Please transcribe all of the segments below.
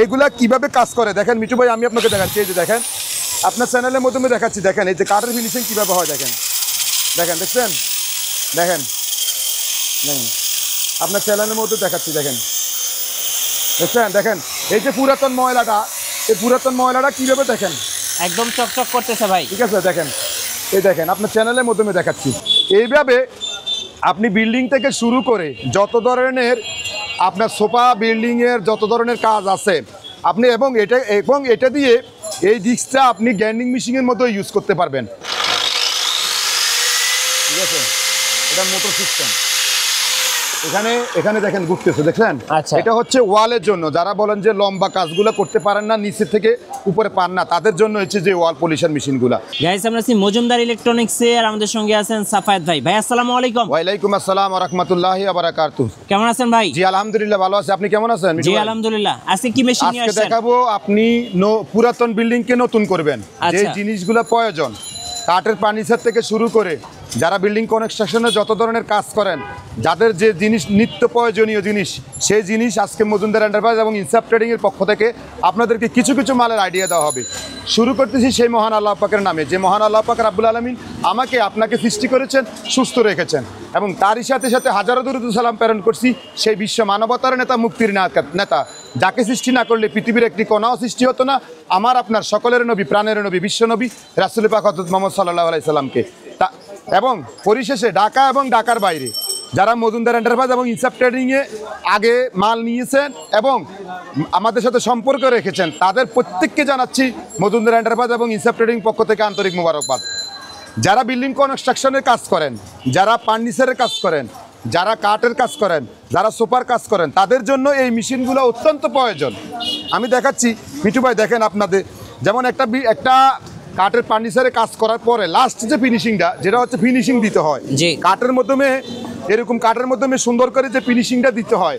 এগুলা কিভাবে কাজ করে দেখেন মিঠু ভাই, আমি আপনাকে দেখাচ্ছি। এই যে দেখেন, আপনার চ্যানেলের মাধ্যমে দেখাচ্ছি। দেখেন এই যে কাঠের ফিনিশিং কিভাবে হয়, দেখেন দেখেন দেখছেন, দেখেন দেখেন আপনার চ্যানেলের মধ্যে দেখাচ্ছি। দেখেন দেখছেন, দেখেন এই যে পুরাতন ময়লাটা, এই পুরাতন ময়লাটা কিভাবে দেখেন একদম চকচক করতেছে ভাই। ঠিক আছে, দেখেন এই দেখেন আপনার চ্যানেলের মাধ্যমে দেখাচ্ছি। এইভাবে আপনি বিল্ডিং থেকে শুরু করে যত ধরনের আপনার সোফা বিল্ডিংয়ের যত ধরনের কাজ আছে আপনি এবং এটা দিয়ে এই ডিস্কটা আপনি গ্রাইন্ডিং মেশিনের মতো ইউজ করতে পারবেন। ঠিক আছে, এটা মোটর সিস্টেম। এখানে দেখেন ঘুরতেছে, দেখছেন? আচ্ছা, এটা হচ্ছে ওয়ালের জন্য। যারা বলেন যে লম্বা কাজগুলো করতে পারেন না, নিচে থেকে উপরে পান না, তাদের জন্য হচ্ছে যে ওয়াল পলিশন মেশিনগুলো। গাইস আমরা আছি মজুমদার ইলেকট্রনিক্সে, আর আমাদের সঙ্গে আছেন সাফায়েত ভাই। ভাই আসসালামু আলাইকুম। ওয়ালাইকুম আসসালাম ওয়া রাহমাতুল্লাহি ওয়া বারাকাতুহু। কেমন আছেন ভাই? জি আলহামদুলিল্লাহ ভালো আছি, আপনি কেমন আছেন? জি আলহামদুলিল্লাহ। আজকে কি মেশিন নিয়ে আজকে আসছেন? দেখাবো আপনি পুরাতন বিল্ডিং কে নতুন করবেন যে জিনিসগুলো প্রয়োজন, কাঠের ফার্নিচার থেকে শুরু করে যারা বিল্ডিং কনস্ট্রাকশনে যত ধরনের কাজ করেন, যাদের যে জিনিস নিত্য প্রয়োজনীয় জিনিস, সেই জিনিস আজকে মজুমদার এন্টারপ্রাইজ এবং ইনসাফ ট্রেডিং এর পক্ষ থেকে আপনাদেরকে কিছু কিছু মালের আইডিয়া দেওয়া হবে। শুরু করতেছি সেই মহান আল্লাহ পাকের নামে, যে মহান আল্লাহ পাক রাব্বুল আলামিন আমাকে আপনাকে সৃষ্টি করেছেন, সুস্থ রেখেছেন, এবং তারই সাথে সাথে হাজারো দরুদ সালাম প্রেরণ করছি সেই বিশ্ব মানবতার নেতা, মুক্তির নেতা, যাকে সৃষ্টি না করলে পৃথিবীর একটি কণাও সৃষ্টি হতো না, আমার আপনার সকলের নবী, প্রাণের নবী, বিশ্ব নবী রাসূল পাক হযরত মুহাম্মদ সাল্লাল্লাহু আলাইহি সাল্লামকে। এবং পরিশেষে ঢাকা এবং ঢাকার বাইরে যারা মজুমদার এন্টারপ্রাইজ এবং ইনসাফ ট্রেডিংয়ে আগে মাল নিয়েছেন এবং আমাদের সাথে সম্পর্ক রেখেছেন, তাদের প্রত্যেককে জানাচ্ছি মজুমদার এন্টারপ্রাইজ এবং ইনসাফ ট্রেডিং পক্ষ থেকে আন্তরিক মোবারকবাদ। যারা বিল্ডিং কনস্ট্রাকশনের কাজ করেন, যারা ফার্নিচারের কাজ করেন, যারা কাঠের কাজ করেন, যারা সোফার কাজ করেন, তাদের জন্য এই মেশিনগুলো অত্যন্ত প্রয়োজন। আমি দেখাচ্ছি মিঠু ভাই, দেখেন আপনাদের যেমন একটা কাঠের ফার্নিচারে কাজ করার পরে লাস্ট যে ফিনিশিংটা, যেটা হচ্ছে ফিনিশিং দিতে হয় কাঠের মাধ্যমে, এরকম কাঠের মাধ্যমে সুন্দর করে যে ফিনিশিংটা দিতে হয়,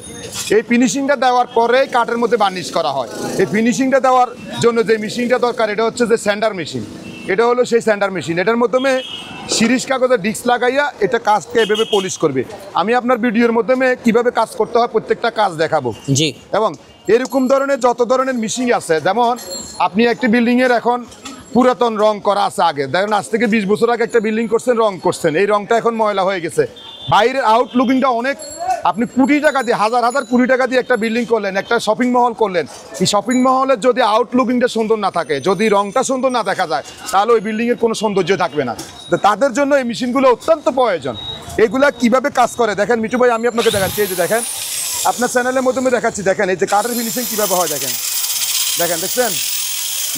এই ফিনিশিংটা দেওয়ার পরে কাঠের মধ্যে বার্নিশ করা হয়। এই ফিনিশিংটা দেওয়ার জন্য যে মেশিনটা দরকার, এটা হচ্ছে যে স্যান্ডার মেশিন। এটা হলো সেই স্যান্ডার মেশিন। এটার মাধ্যমে শিরিষ কাগজের ডিস্ক লাগাইয়া এটা কাজকে এভাবে পলিশ করবে। আমি আপনার ভিডিওর মাধ্যমে কিভাবে কাজ করতে হয় প্রত্যেকটা কাজ দেখাবো। জি, এবং এরকম ধরনের যত ধরনের মেশিন আছে, যেমন আপনি একটি বিল্ডিংয়ের এখন পুরাতন রং করা আছে, আগে দেখেন আজ থেকে 20 বছর আগে একটা বিল্ডিং করছেন, রং করছেন, এই রংটা এখন ময়লা হয়ে গেছে, বাইরের আউটলুকিংটা অনেক, আপনি কোটি টাকা দিয়ে, হাজার হাজার কোটি টাকা দিয়ে একটা বিল্ডিং করলেন, একটা শপিং মহল করলেন, এই শপিং মহলের যদি আউটলুকিংটা সুন্দর না থাকে, যদি রংটা সুন্দর না দেখা যায়, তাহলে ওই বিল্ডিংয়ের কোনো সৌন্দর্য থাকবে না। তো তাদের জন্য এই মেশিনগুলো অত্যন্ত প্রয়োজন। এগুলা কিভাবে কাজ করে দেখেন মিঠু ভাই, আমি আপনাকে দেখাচ্ছি। এই যে দেখেন আপনার চ্যানেলের মাধ্যমে দেখাচ্ছি। দেখেন এই যে কাঠের ফিনিশিং কীভাবে হয়, দেখেন দেখেন দেখছেন,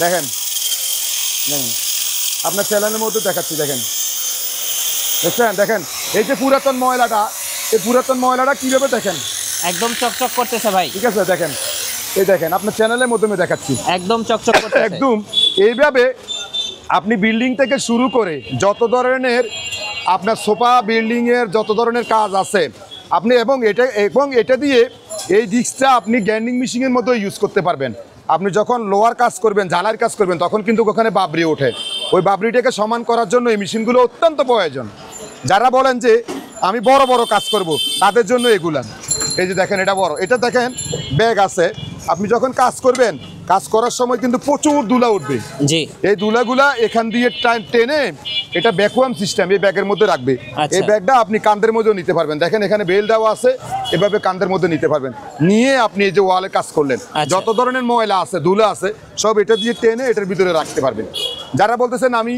দেখেন দেখেন আপনার চ্যানেলের মধ্যে দেখাচ্ছি। দেখেন দেখছেন, দেখেন এই যে পুরাতন ময়লাটা, এই পুরাতন ময়লাটা কিভাবে দেখেন একদম চকচক করতেছে ভাই। ঠিক আছে, দেখেন এই দেখেন আপনার চ্যানেলের মাধ্যমে দেখাচ্ছি, একদম চকচক করতেছে একদম। এইভাবে আপনি বিল্ডিং থেকে শুরু করে যত ধরনের আপনার সোফা বিল্ডিংয়ের যত ধরনের কাজ আছে আপনি এবং এটা দিয়ে এই ডিস্কটা আপনি গ্রাইন্ডিং মেশিনের মতো ইউজ করতে পারবেন। আপনি যখন লোয়ার কাজ করবেন, ঝালাইয়ের কাজ করবেন, তখন কিন্তু ওখানে বাবরি ওঠে, ওই বাবরিটাকে সমান করার জন্য এই মেশিনগুলো অত্যন্ত প্রয়োজন। যারা বলেন যে আমি বড় বড় কাজ করব, তাদের জন্য এগুলা। এই যে দেখেন এটা বড়, এটা দেখেন ব্যাগ আছে, আপনি যখন কাজ করবেন, কাজ করার সময় কিন্তু প্রচুর ধুলা উঠবে। জি, এই ধুলাগুলা এখান দিয়ে টেনে এটা ভ্যাকুয়াম সিস্টেম এই ব্যাগের মধ্যে রাখবে। এই ব্যাগটা আপনি কাঁধের মধ্যেও নিতে পারবেন, দেখেন এখানে বেল দেওয়া আছে, এভাবে কাঁধের মধ্যে নিতে পারবেন, নিয়ে আপনি এই যে ওয়ালে কাজ করলেন, যত ধরনের ময়লা আছে, ধুলা আছে, সব এটা দিয়ে টেনে এটার ভিতরে রাখতে পারবেন। যারা বলতেছেন আমি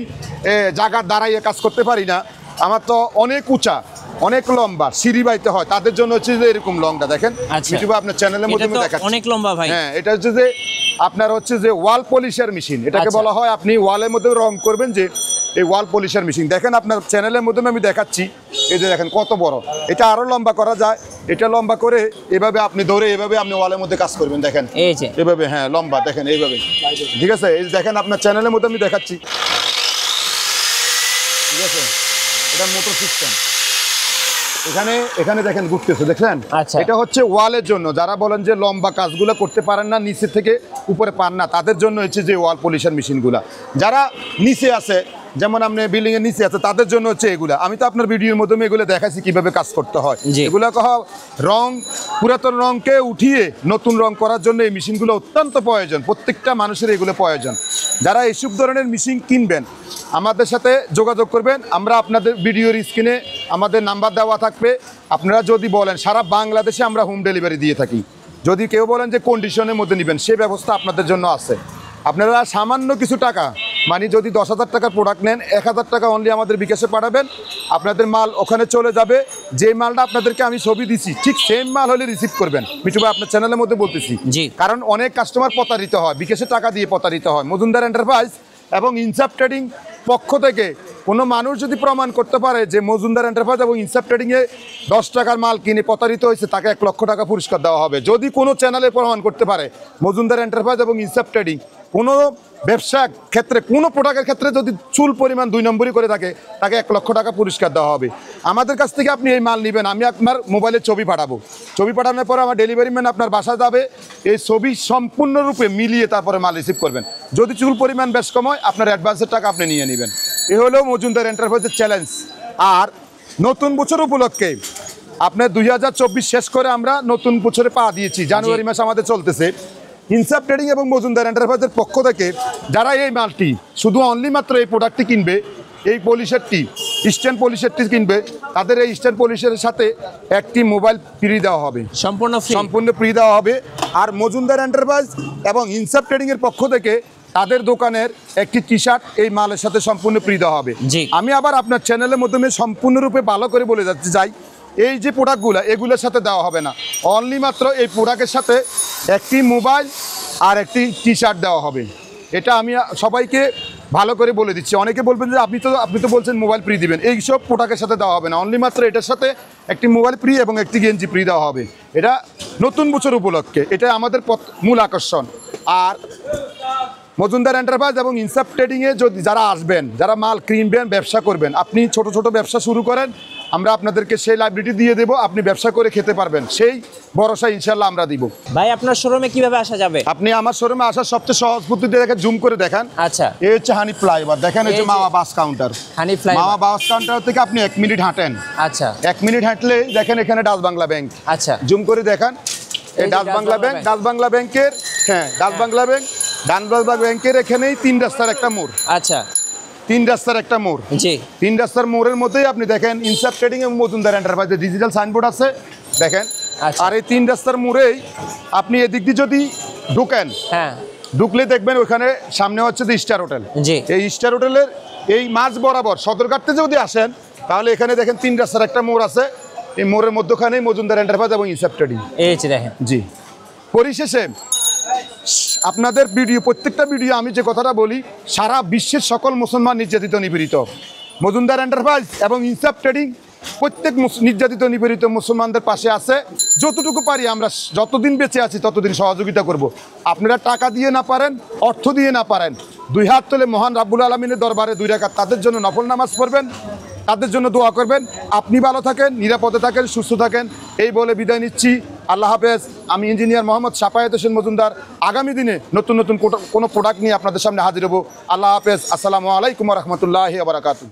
জায়গার দাঁড়াইয়ে কাজ করতে পারি না, আমার তো অনেক উঁচা, অনেক লম্বা, সিঁড়ি বাইতে হয়, তাদের জন্য হচ্ছে যে এরকম লংটা দেখেন আপনার চ্যানেলের মধ্যে দেখাচ্ছি। অনেক লম্বা ভাই। হ্যাঁ, এটা হচ্ছে যে আপনার হচ্ছে যে ওয়াল পলিশার মেশিন, এটাকে বলা হয়। আপনি ওয়ালের মধ্যে রং করবেন, যে এই ওয়াল পলিশার মেশিন দেখেন আপনার চ্যানেলের মধ্যে আমি দেখাচ্ছি। এই যে দেখেন কত বড়, এটা আরো লম্বা করা যায়, এটা লম্বা করে এভাবে আপনি ধরে এভাবে আপনি ওয়ালের মধ্যে কাজ করবেন, দেখেন এভাবে, হ্যাঁ লম্বা, দেখেন এইভাবে। ঠিক আছে, এই দেখেন আপনার চ্যানেলের মধ্যে আমি দেখাচ্ছি। ঠিক আছে, এটা মোটর সিস্টেম। এখানে দেখেন ঘুরতেছে, দেখছেন? এটা হচ্ছে ওয়ালের জন্য। যারা বলেন যে লম্বা কাজগুলো করতে পারেন না, নিচে থেকে উপরে পান না, তাদের জন্য হচ্ছে যে ওয়াল পলিশন মেশিনগুলা। যারা নিচে আছে, যেমন আপনি বিল্ডিং এর নিচে আছে তাদের জন্য হচ্ছে এগুলা। আমি তো আপনার ভিডিওর মাধ্যমে এগুলো দেখাইছি কিভাবে কাজ করতে হয়। জি। এগুলো রং, পুরাতন রংকে উঠিয়ে নতুন রং করার জন্য এই মেশিনগুলো অত্যন্ত প্রয়োজন, প্রত্যেকটা মানুষের এগুলো প্রয়োজন। যারা এইসব ধরনের মেশিন কিনবেন আমাদের সাথে যোগাযোগ করবেন। আমরা আপনাদের ভিডিওর স্ক্রিনে আমাদের নাম্বার দেওয়া থাকবে। আপনারা যদি বলেন, সারা বাংলাদেশে আমরা হোম ডেলিভারি দিয়ে থাকি। যদি কেউ বলেন যে কন্ডিশনের মধ্যে নেবেন, সে ব্যবস্থা আপনাদের জন্য আছে। আপনারা সামান্য কিছু টাকা, মানে যদি 10,000 টাকার প্রোডাক্ট নেন, 1,000 টাকা অনলি আমাদের বিকাশে পাঠাবেন, আপনাদের মাল ওখানে চলে যাবে। যে মালটা আপনাদেরকে আমি ছবি দিছি ঠিক সেম মাল হলে রিসিভ করবেন। মিঠু ভাই আপনার চ্যানেলের মধ্যে বলতেছি, জি। কারণ অনেক কাস্টমার প্রতারিত হয়, বিকাশে টাকা দিয়ে প্রতারিত হয়। মজুমদার এন্টারপ্রাইজ এবং ইনসাফ ট্রেডিং পক্ষ থেকে কোনো মানুষ যদি প্রমাণ করতে পারে যে মজুমদার এন্টারপ্রাইজ এবং ইনসাফ ট্রেডিংয়ে 10 টাকার মাল কিনে প্রতারিত হয়েছে, তাকে 1 লক্ষ টাকা পুরস্কার দেওয়া হবে। যদি কোনো চ্যানেলে প্রমাণ করতে পারে মজুমদার এন্টারপ্রাইজ এবং ইনসাফ ট্রেডিং কোনো ব্যবসা ক্ষেত্রে, কোনো প্রোডাক্টের ক্ষেত্রে যদি চুল পরিমাণ 2 নম্বরই করে থাকে, তাকে 1 লক্ষ টাকা পুরস্কার দেওয়া হবে। আমাদের কাছ থেকে আপনি এই মাল নেবেন, আমি আপনার মোবাইলে ছবি পাঠাবো। ছবি পাঠানোর পরে আমার ডেলিভারি ম্যান আপনার বাসায় যাবে, এই ছবি সম্পূর্ণরূপে মিলিয়ে তারপরে মাল রিসিভ করবেন। যদি চুল পরিমাণ বেশ কম হয়, আপনার অ্যাডভান্সের টাকা আপনি নিয়ে নেবেন। এ হলো মজুমদার এন্টারপ্রাইজের চ্যালেঞ্জ। আর নতুন বছর উপলক্ষে আপনার 2024 শেষ করে আমরা নতুন বছরে পা দিয়েছি। জানুয়ারি মাস আমাদের চলতেছে। ইনসাফ ট্রেডিং এবং মজুমদার এন্টারপ্রাইজের পক্ষ থেকে যারা এই মালটি শুধু অনলি মাত্র এই প্রোডাক্টটি কিনবে, এই পলিশেরটি, স্ট্যান্ড পলিশেরটি কিনবে, তাদের এই স্ট্যান্ড পলিশের সাথে একটি মোবাইল ফ্রি দেওয়া হবে, সম্পূর্ণ ফ্রি দেওয়া হবে। আর মজুমদার এন্টারপ্রাইজ এবং ইনসাফ ট্রেডিংয়ের পক্ষ থেকে তাদের দোকানের একটি টি শার্ট এই মালের সাথে সম্পূর্ণ ফ্রি দেওয়া হবে। আমি আবার আপনার চ্যানেলের মাধ্যমে সম্পূর্ণরূপে ভালো করে বলে যাচ্ছি যাই, এই যে প্রোডাক্টগুলো এগুলোর সাথে দেওয়া হবে না, অনলি মাত্র এই প্রোডাক্টের সাথে একটি মোবাইল আর একটি টি শার্ট দেওয়া হবে। এটা আমি সবাইকে ভালো করে বলে দিচ্ছি। অনেকে বলবেন যে আপনি তো বলছেন মোবাইল ফ্রি দিবেন, এই সব প্রোডাক্টের সাথে দেওয়া হবে না, অনলি মাত্র এটার সাথে একটি মোবাইল ফ্রি এবং একটি গেঞ্জি ফ্রি দেওয়া হবে। এটা নতুন বছর উপলক্ষে, এটা আমাদের মূল আকর্ষণ। আর মজুমদার এন্টারপ্রাইজ এবং ইনসাফ ট্রেডিংয়ে যদি যারা আসবেন, যারা মাল কিনবেন, ব্যবসা করবেন, আপনি ছোট ছোট ব্যবসা শুরু করেন, আমরা আপনাদেরকে সেই লাইব্রেরি দিয়ে দেবো, আপনি ব্যবসা করে খেতে পারবেন, সেই ভরসা ইনশাল্লাহ আমরা দিব। ভাই আপনার শোরুমে কিভাবে আসা যাবে? আপনি আমার শোরুমে আসার সবচেয়ে সহজ পদ্ধতি দেখেন, জুম করে দেখান। আচ্ছা, এই হচ্ছে হানি ফ্লাইওভার, দেখেন এই যে মামা বাস কাউন্টার। হানি ফ্লাইওভার, মামা বাস কাউন্টার থেকে আপনি 1 মিনিট হাঁটেন। আচ্ছা, 1 মিনিট হাঁটলে দেখেন এখানে ডাচ বাংলা ব্যাংক। আচ্ছা, জুম করে দেখান, এই Dutch Bangla bank, Dutch Bangla ব্যাংকের, হ্যাঁ Dutch Bangla bank, Dutch Bangla ব্যাংকের এখানেই 3 রাস্তার একটা মোড়। আচ্ছা, 3 রাস্তার একটা মোড়। জি, 3 রাস্তার মোড়ের মধ্যেই আপনি দেখেন ইনসাফ ট্রেডিং এবং মজুমদার এন্টারপ্রাইজের ডিজিটাল সাইনবোর্ড আছে, দেখেন। আচ্ছা। আর এই 3 রাস্তার মোড়েই আপনি এদিক দিয়ে যদি ঢুকেন, হ্যাঁ, ঢুকলে দেখবেন ওখানে সামনে হচ্ছে যে স্টার হোটেল। জি, এই স্টার হোটেলের এই মাঝ বরাবর সদরঘাটতে যদি আসেন, তাহলে এখানে দেখেন 3 রাস্তার একটা মোড় আছে। এই মোড়ের মধ্যখানেই মজুমদার এন্টারপ্রাইজ এবং ইনসাফ ট্রেডিং। এই যে দেখেন। জি, পরিশেষে আপনাদের ভিডিও, প্রত্যেকটা ভিডিও আমি যে কথাটা বলি, সারা বিশ্বের সকল মুসলমান নির্যাতিত নিপীড়িত, মজুমদার এন্টারপ্রাইজ এবং ইনসাফ ট্রেডিং প্রত্যেক নির্যাতিত নিপীড়িত মুসলমানদের পাশে আছে। যতটুকু পারি আমরা, যতদিন বেঁচে আছি ততদিন সহযোগিতা করব। আপনারা টাকা দিয়ে না পারেন, অর্থ দিয়ে না পারেন, 2 হাত তুলে মহান রাব্বুল আলামিনের দরবারে 2 রাকাত তাদের জন্য নফল নামাজ পড়বেন, তাদের জন্য দোয়া করবেন। আপনি ভালো থাকেন, নিরাপদে থাকেন, সুস্থ থাকেন, এই বলে বিদায় নিচ্ছি। আল্লাহ হাফেজ। আমি ইঞ্জিনিয়ার মোহাম্মদ সাফায়েত হোসেন মজুমদার। আগামী দিনে নতুন নতুন কোনো প্রোডাক্ট নিয়ে আপনাদের সামনে হাজির হব। আল্লাহ হাফেজ। আসসালামু আলাইকুম ওয়া রাহমাতুল্লাহি ওয়া বারাকাতুহু।